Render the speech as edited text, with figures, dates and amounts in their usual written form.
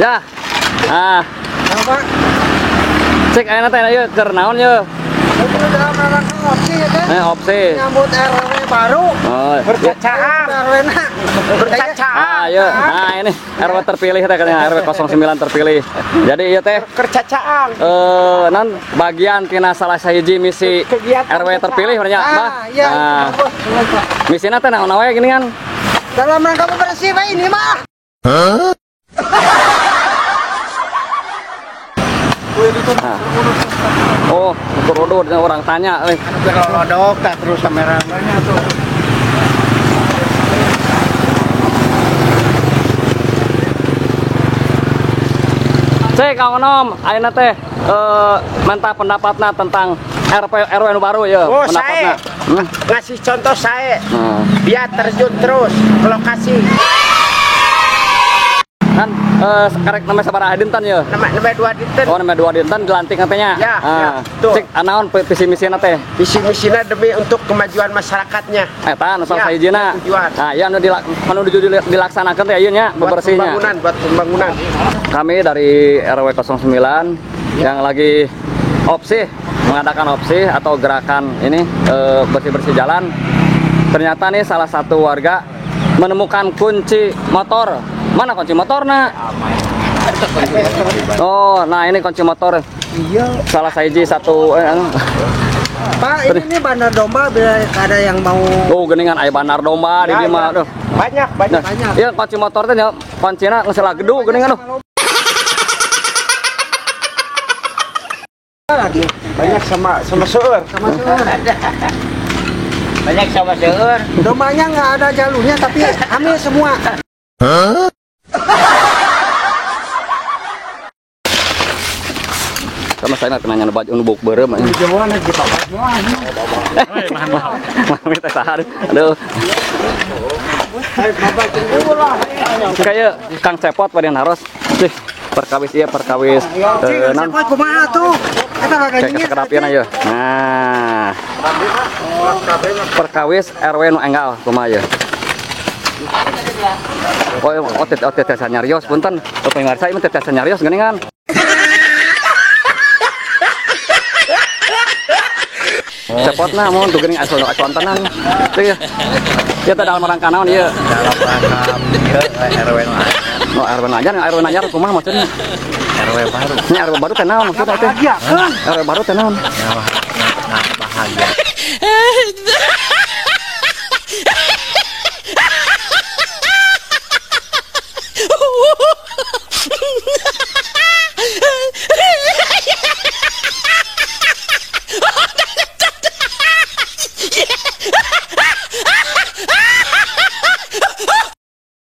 Ya. Ah. Apa? Cek ayeuna teh ieu keur naon ye? Itu dalam rangka opsi ya kan? Opsi. Nyambut RW baru. Oh, Bercacaan. RW-na. Ah, iya. Nah, ini RW terpilih teh katanya RW 09 terpilih. Jadi ieu teh Kercacaan. nan bagian tina salah sahiji misi RW terpilih nya, Mbah. Iya. Nah, misina teh naon wae gini kan? Dalam rangka bebersih Pak ini mah. Nah. Oh, untuk rodot orang tanya euy. Rodok tak terus kameranya tuh. Cek Kang Onom, ayeuna teh minta pendapatna tentang RW nu baru ya, Oh, pendapatna. saya ngasih contoh saya. Nah. Dia terjun terus ke lokasi. Kan karek namanya sabaraha dinten ya. Nama 2 dinten. Oh, nama 2 dinten dilantik katanya. Ya, ya, betul. Cek anaon visi misina teh. Visi misinya demi untuk kemajuan masyarakatnya. Eta nu salah Ya, sahijina. tujuan. Nah, ieu anu dilaksanakeun teh ieu nya bebersihnya. Buat pembangunan. Kami dari RW 09 yang lagi opsi mengadakan opsi atau gerakan ini bersih-bersih jalan. Ternyata nih salah satu warga menemukan kunci motor. Mana kunci motornya? Oh, nah ini kunci motor. Iya. Salah sahiji satu Pak, ini bandar domba bila ada yang mau. Oh, geningan aya bandar domba di dieu mah. Aduh. Banyak. Nah, iya kunci motor teh nya kuncina geus lagedu geningan aduh. Lagi. Banyak sama seueur. Banyak sama seueur. Dombanya nggak ada jalurnya tapi hamil semua. Sama saya nanya baju nu buk beureum. Jauhan lagi Pak. Mami teh saha. Aduh. Kayak Kang Cepot pada naros. Sih, perkawis ieu perkawis Nan kumaha tuh? Eta kayak kesekedapian aja. Nah. Perkawis RW nu enggal kumaha ieu? Oh, teh sanyarios punten. Pengarsa ieu teh sanyarios geuningan. Cepot nah mohon tuh geuning asal tenan. Teu ya. Ya teh dalam rangka naon ieu? Dalam rangka RW nu anyar. Oh, RW anyar, RW anyar kumaha maksudnya? RW baru. Ini RW baru teh naon maksudnya teh? RW baru teh naon? Nah, bahagia. Yeah.